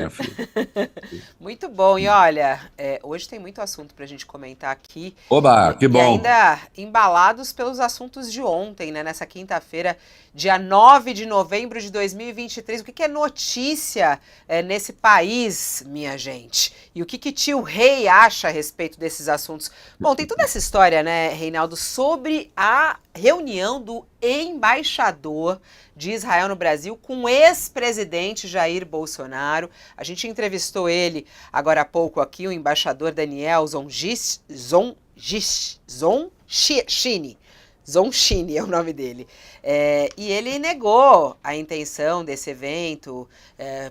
minha filha. Muito bom. E olha, hoje tem muito assunto para a gente comentar aqui. Oba, que E bom. ainda embalados pelos assuntos de ontem, né? Nessa quinta-feira, dia 9 de novembro de 2023. O que é notícia nesse país, minha gente? E o que tio Rei acha a respeito desses assuntos? Bom, tem toda essa história, né, Reinaldo, sobre a reunião do embaixador de Israel no Brasil com o ex-presidente Jair Bolsonaro. A gente entrevistou ele agora há pouco aqui, o embaixador Daniel Zonchini. Zonchini é o nome dele. E ele negou a intenção desse evento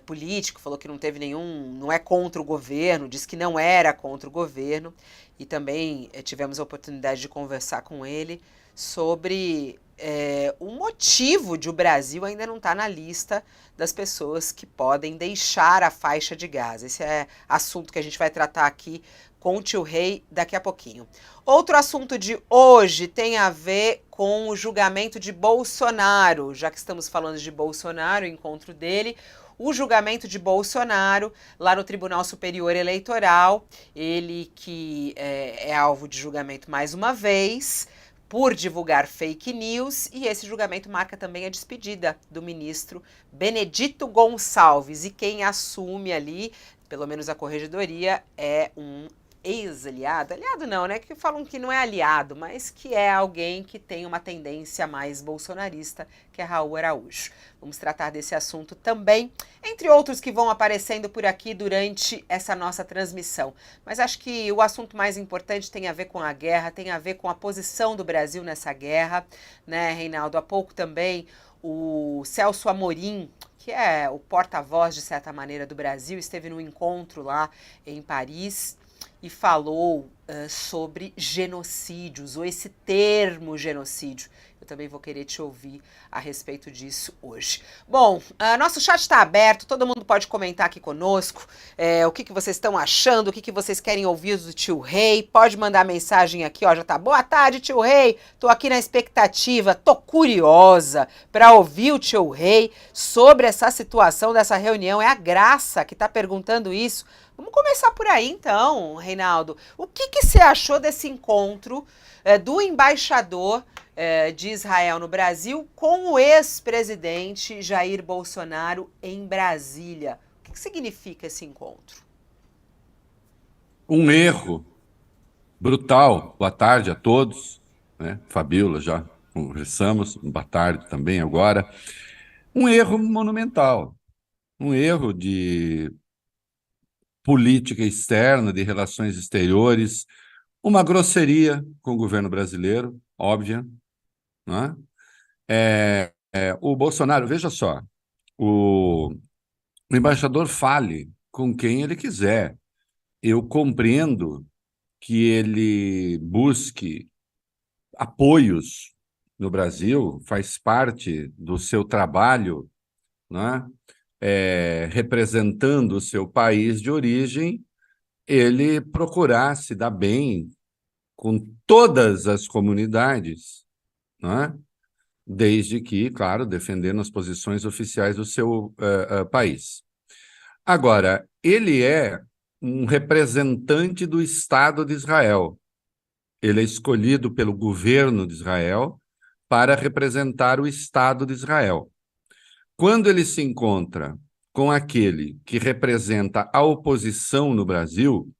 político, falou que não teve nenhum, não é contra o governo, disse que não era contra o governo. E também tivemos a oportunidade de conversar com ele sobre o motivo de o Brasil ainda não estar na lista das pessoas que podem deixar a faixa de Gaza. Esse é assunto que a gente vai tratar aqui com o tio Rei daqui a pouquinho. Outro assunto de hoje tem a ver com o julgamento de Bolsonaro. Já que estamos falando de Bolsonaro, o encontro dele, o julgamento de Bolsonaro lá no Tribunal Superior Eleitoral, ele que é alvo de julgamento mais uma vez por divulgar fake news, e esse julgamento marca também a despedida do ministro Benedito Gonçalves, e quem assume ali, pelo menos a corregedoria, é um ex-aliado, aliado não, né, que falam que não é aliado, mas que é alguém que tem uma tendência mais bolsonarista, que é Raul Araújo. Vamos tratar desse assunto também, entre outros que vão aparecendo por aqui durante essa nossa transmissão. Mas acho que o assunto mais importante tem a ver com a guerra, tem a ver com a posição do Brasil nessa guerra, né, Reinaldo? Há pouco também o Celso Amorim, que é o porta-voz, de certa maneira, do Brasil, esteve num encontro lá em Paris e falou sobre genocídio, usou esse termo genocídio. Eu também vou querer te ouvir a respeito disso hoje. Bom, nosso chat está aberto, todo mundo pode comentar aqui conosco o que vocês estão achando, o que vocês querem ouvir do tio Rei. Pode mandar mensagem aqui, ó, já tá. Boa tarde, tio Rei. Tô aqui na expectativa, tô curiosa para ouvir o tio Rei sobre essa situação dessa reunião. É a Graça que tá perguntando isso. Vamos começar por aí então, Reinaldo. O que você achou desse encontro do embaixador de Israel no Brasil com o ex-presidente Jair Bolsonaro em Brasília? O que significa esse encontro? Um erro brutal. Boa tarde a todos, né? Fabíola, já conversamos. Boa tarde também agora. Um erro monumental. Um erro de política externa, de relações exteriores, uma grosseria com o governo brasileiro, óbvia, né? O Bolsonaro, veja só, o embaixador fale com quem ele quiser. Eu compreendo que ele busque apoios no Brasil, faz parte do seu trabalho, né? Representando o seu país de origem, ele procurar se dar bem com todas as comunidades, né? Desde que, claro, defendendo as posições oficiais do seu país. Agora, ele é um representante do Estado de Israel. Ele é escolhido pelo governo de Israel para representar o Estado de Israel. Quando ele se encontra com aquele que representa a oposição no Brasil,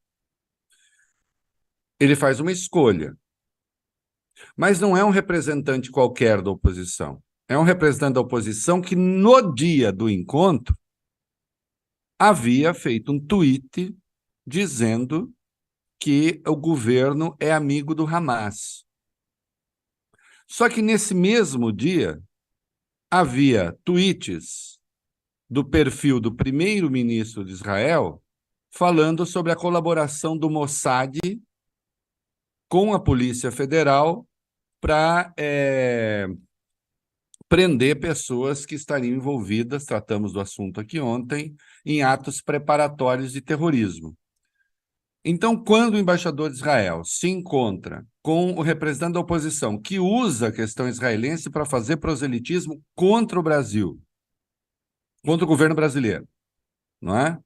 ele faz uma escolha. Mas não é um representante qualquer da oposição. É um representante da oposição que, no dia do encontro, havia feito um tweet dizendo que o governo é amigo do Hamas. Só que nesse mesmo dia havia tweets do perfil do primeiro-ministro de Israel falando sobre a colaboração do Mossad com a Polícia Federal para prender pessoas que estariam envolvidas, tratamos do assunto aqui ontem, em atos preparatórios de terrorismo. Então, quando o embaixador de Israel se encontra com o representante da oposição, que usa a questão israelense para fazer proselitismo contra o Brasil, contra o governo brasileiro, não é?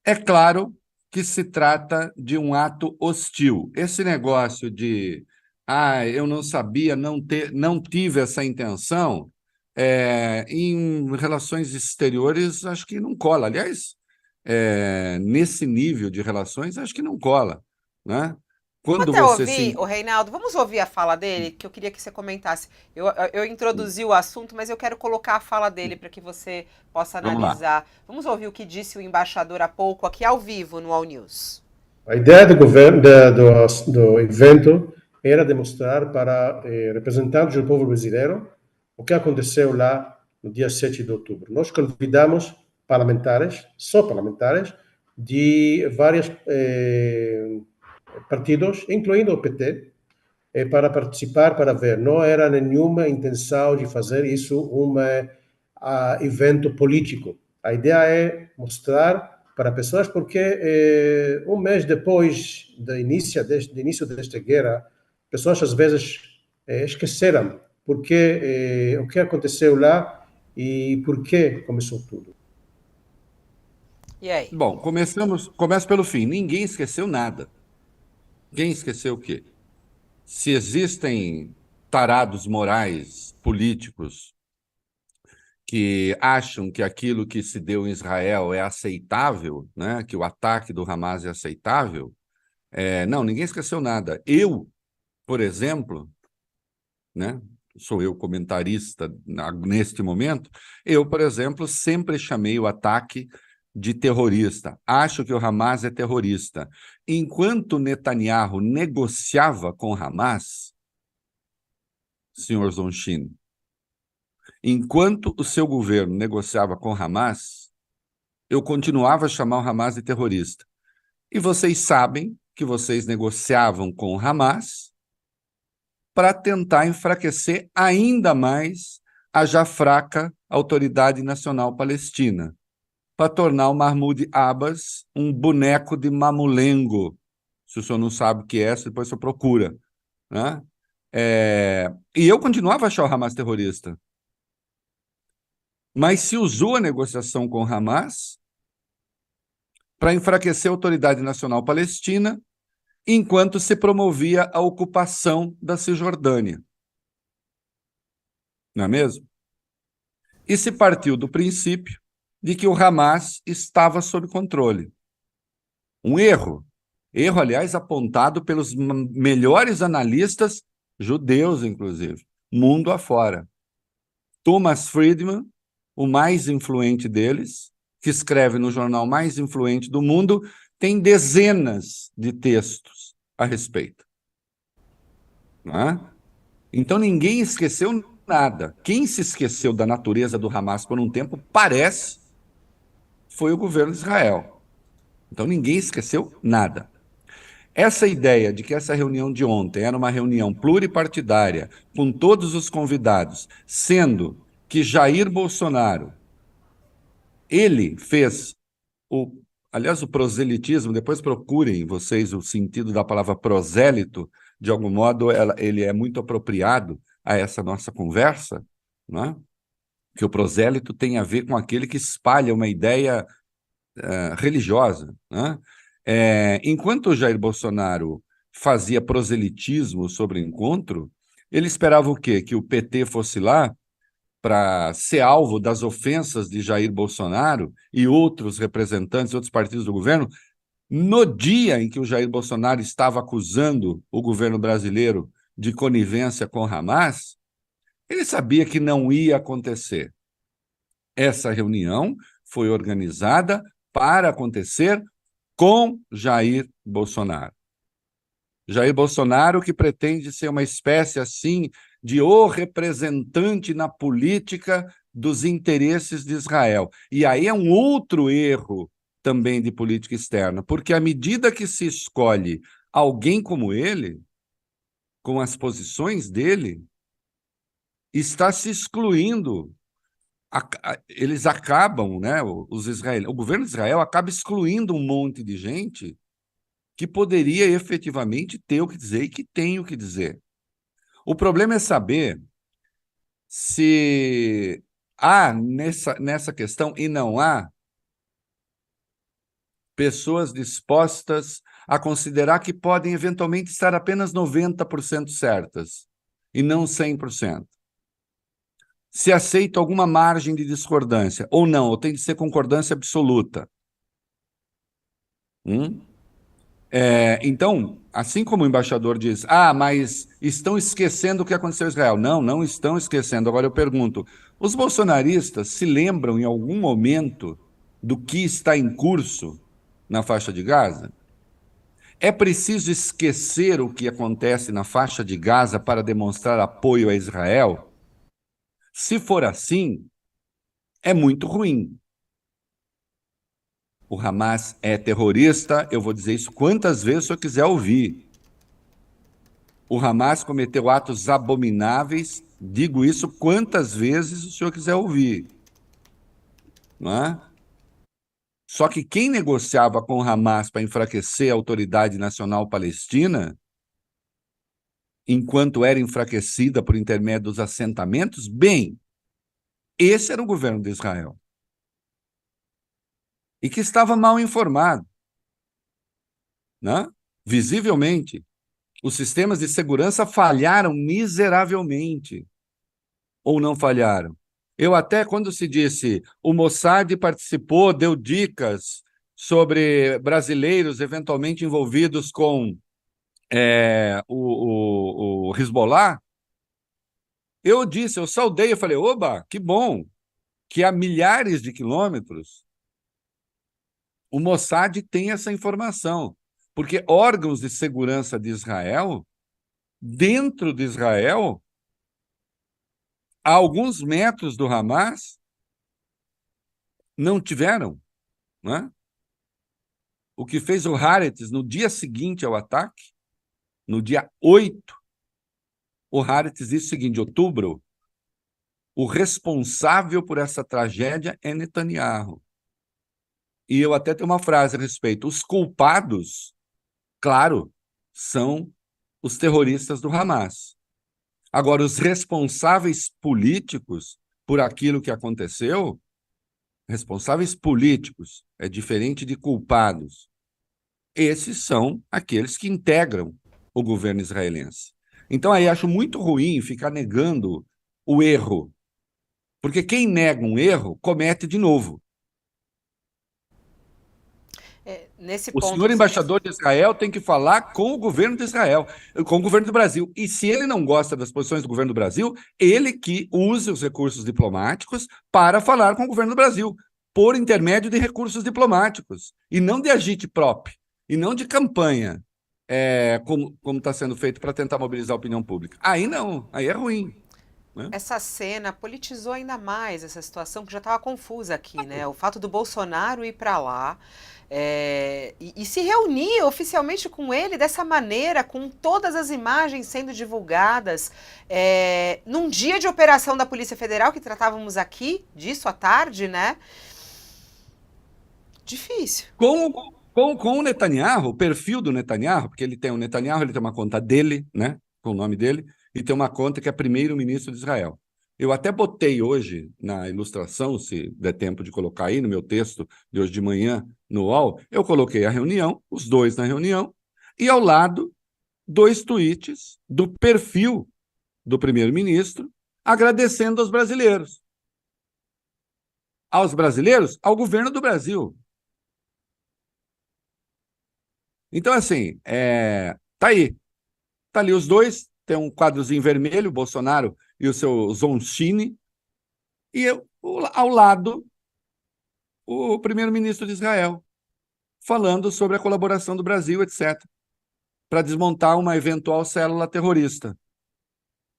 É claro que se trata de um ato hostil. Esse negócio de eu não sabia, não tive essa intenção, em relações exteriores, acho que não cola. Aliás, nesse nível de relações, acho que não cola, né? Vamos Quando até você ouvir, se. o Reinaldo, vamos ouvir a fala dele, que eu queria que você comentasse. Eu introduzi o assunto, mas eu quero colocar a fala dele para que você possa Vamos lá. analisar. Vamos ouvir o que disse o embaixador há pouco, aqui ao vivo, no All News. A ideia do, governo, do evento era demonstrar para representantes do povo brasileiro o que aconteceu lá no dia 7 de outubro. Nós convidamos parlamentares, só parlamentares, de vários partidos, incluindo o PT, para participar, para ver. Não era nenhuma intenção de fazer isso um evento político. A ideia é mostrar para pessoas porque um mês depois do início desta guerra, pessoas às vezes esqueceram porque o que aconteceu lá e por que começou tudo. E aí? Bom, começa pelo fim. Ninguém esqueceu nada. Quem esqueceu o quê? Se existem tarados morais, políticos, que acham que aquilo que se deu em Israel é aceitável, né? Que o ataque do Hamas é aceitável, não, ninguém esqueceu nada. Eu, por exemplo, né? Sou eu comentarista neste momento, eu, por exemplo, sempre chamei o ataque de terrorista. Acho que o Hamas é terrorista. Enquanto Netanyahu negociava com o Hamas, senhor Zonchin, enquanto o seu governo negociava com o Hamas, eu continuava a chamar o Hamas de terrorista. E vocês sabem que vocês negociavam com o Hamas para tentar enfraquecer ainda mais a já fraca Autoridade Nacional Palestina, para tornar o Mahmoud Abbas um boneco de mamulengo. Se o senhor não sabe o que é, depois você procura, né? E eu continuava a achar o Hamas terrorista. Mas se usou a negociação com o Hamas para enfraquecer a Autoridade Nacional Palestina, enquanto se promovia a ocupação da Cisjordânia. Não é mesmo? E se partiu do princípio de que o Hamas estava sob controle. Um erro. Erro, aliás, apontado pelos melhores analistas judeus, inclusive, mundo afora. Thomas Friedman, o mais influente deles, que escreve no jornal mais influente do mundo, tem dezenas de textos a respeito. Não é? Então ninguém esqueceu nada. Quem se esqueceu da natureza do Hamas por um tempo, parece, foi o governo de Israel. Então ninguém esqueceu nada. Essa ideia de que essa reunião de ontem era uma reunião pluripartidária, com todos os convidados, sendo que Jair Bolsonaro, ele fez aliás, o proselitismo, depois procurem vocês o sentido da palavra prosélito, de algum modo ele é muito apropriado a essa nossa conversa, né? Que o prosélito tem a ver com aquele que espalha uma ideia religiosa, né? Enquanto o Jair Bolsonaro fazia proselitismo sobre o encontro, ele esperava o quê? Que o PT fosse lá para ser alvo das ofensas de Jair Bolsonaro e outros representantes, outros partidos do governo, no dia em que o Jair Bolsonaro estava acusando o governo brasileiro de conivência com Hamas, ele sabia que não ia acontecer. Essa reunião foi organizada para acontecer com Jair Bolsonaro. Jair Bolsonaro, que pretende ser uma espécie assim de representante na política dos interesses de Israel. E aí é um outro erro também de política externa, porque à medida que se escolhe alguém como ele, com as posições dele, está se excluindo. Eles acabam, né, o governo de Israel acaba excluindo um monte de gente que poderia efetivamente ter o que dizer e que tem o que dizer. O problema é saber se há nessa questão, e não há, pessoas dispostas a considerar que podem eventualmente estar apenas 90% certas e não 100%. Se aceita alguma margem de discordância, ou não, ou tem de ser concordância absoluta. Então, assim como o embaixador diz, mas estão esquecendo o que aconteceu em Israel. Não, não estão esquecendo. Agora eu pergunto, os bolsonaristas se lembram em algum momento do que está em curso na faixa de Gaza? É preciso esquecer o que acontece na faixa de Gaza para demonstrar apoio a Israel? Se for assim, é muito ruim. O Hamas é terrorista, eu vou dizer isso quantas vezes eu quiser ouvir. O Hamas cometeu atos abomináveis, digo isso quantas vezes o senhor quiser ouvir. Não é? Só que quem negociava com o Hamas para enfraquecer a Autoridade Nacional Palestina, enquanto era enfraquecida por intermédio dos assentamentos, bem, esse era o governo de Israel. E que estava mal informado. Né? Visivelmente, os sistemas de segurança falharam miseravelmente. Ou não falharam? Eu até, quando se disse o Mossad participou, deu dicas sobre brasileiros eventualmente envolvidos com o Hezbollah, eu saudei, eu falei, oba, que bom, que a milhares de quilômetros o Mossad tem essa informação, porque órgãos de segurança de Israel, dentro de Israel, a alguns metros do Hamas, não tiveram, né? O que fez o Haaretz no dia seguinte ao ataque, no dia 8, o Haaretz disse o seguinte, outubro, o responsável por essa tragédia é Netanyahu. E eu até tenho uma frase a respeito, os culpados, claro, são os terroristas do Hamas. Agora, os responsáveis políticos por aquilo que aconteceu, responsáveis políticos, é diferente de culpados. Esses são aqueles que integram o governo israelense. Então, aí acho muito ruim ficar negando o erro, porque quem nega um erro comete de novo. Nesse O ponto senhor que você... embaixador de Israel tem que falar com o governo de Israel, com o governo do Brasil. E se ele não gosta das posições do governo do Brasil, ele que use os recursos diplomáticos para falar com o governo do Brasil, por intermédio de recursos diplomáticos, e não de agite próprio, e não de campanha, como está sendo feito para tentar mobilizar a opinião pública. Aí não, aí é ruim. Né? Essa cena politizou ainda mais essa situação que já estava confusa aqui, né? O fato do Bolsonaro ir para lá e se reunir oficialmente com ele dessa maneira, com todas as imagens sendo divulgadas, num dia de operação da Polícia Federal, que tratávamos aqui disso à tarde, né? Difícil. Com o Netanyahu, o perfil do Netanyahu, porque ele tem uma conta dele, né, com o nome dele, e tem uma conta que é primeiro-ministro de Israel. Eu até botei hoje na ilustração, se der tempo de colocar aí no meu texto de hoje de manhã, no UOL, eu coloquei a reunião, os dois na reunião, e ao lado, 2 tweets do perfil do primeiro-ministro, agradecendo aos brasileiros. Aos brasileiros, ao governo do Brasil. Então, assim, tá aí. Tá ali os dois, tem um quadrozinho vermelho, o Bolsonaro e o seu Zonshine, e ao lado, o primeiro-ministro de Israel, falando sobre a colaboração do Brasil, etc., para desmontar uma eventual célula terrorista.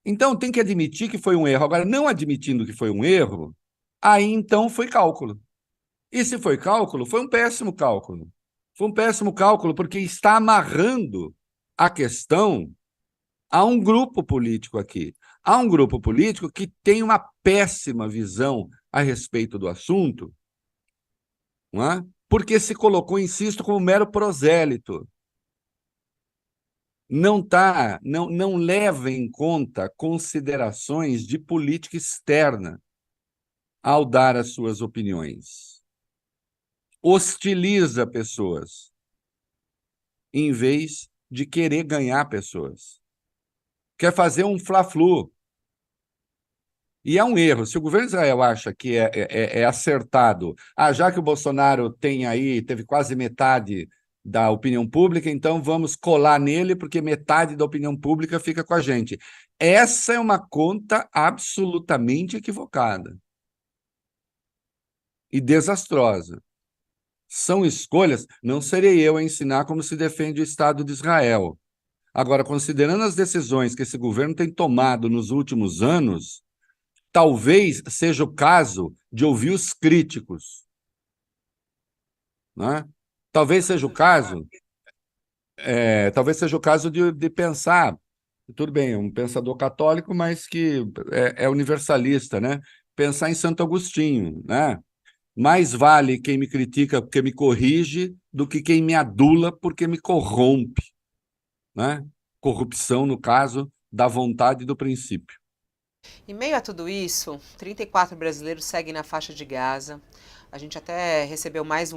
Então, tem que admitir que foi um erro. Agora, não admitindo que foi um erro, aí então foi cálculo. E se foi cálculo, foi um péssimo cálculo. Foi um péssimo cálculo porque está amarrando a questão a um grupo político aqui. Há um grupo político que tem uma péssima visão a respeito do assunto, não é? Porque se colocou, insisto, como mero prosélito. Não leva em conta considerações de política externa ao dar as suas opiniões. hostiliza pessoas, em vez de querer ganhar pessoas. Quer fazer um fla-flu. E é um erro. Se o governo de Israel acha que é acertado, já que o Bolsonaro teve quase metade da opinião pública, então vamos colar nele, porque metade da opinião pública fica com a gente. Essa é uma conta absolutamente equivocada e desastrosa. São escolhas, não serei eu a ensinar como se defende o Estado de Israel. Agora, considerando as decisões que esse governo tem tomado nos últimos anos, talvez seja o caso de ouvir os críticos, né? Talvez seja o caso, de pensar, tudo bem, um pensador católico, mas que é universalista, né? Pensar em Santo Agostinho, né? Mais vale quem me critica porque me corrige do que quem me adula porque me corrompe, né? Corrupção, no caso, da vontade e do princípio. Em meio a tudo isso, 34 brasileiros seguem na faixa de Gaza. A gente até recebeu mais um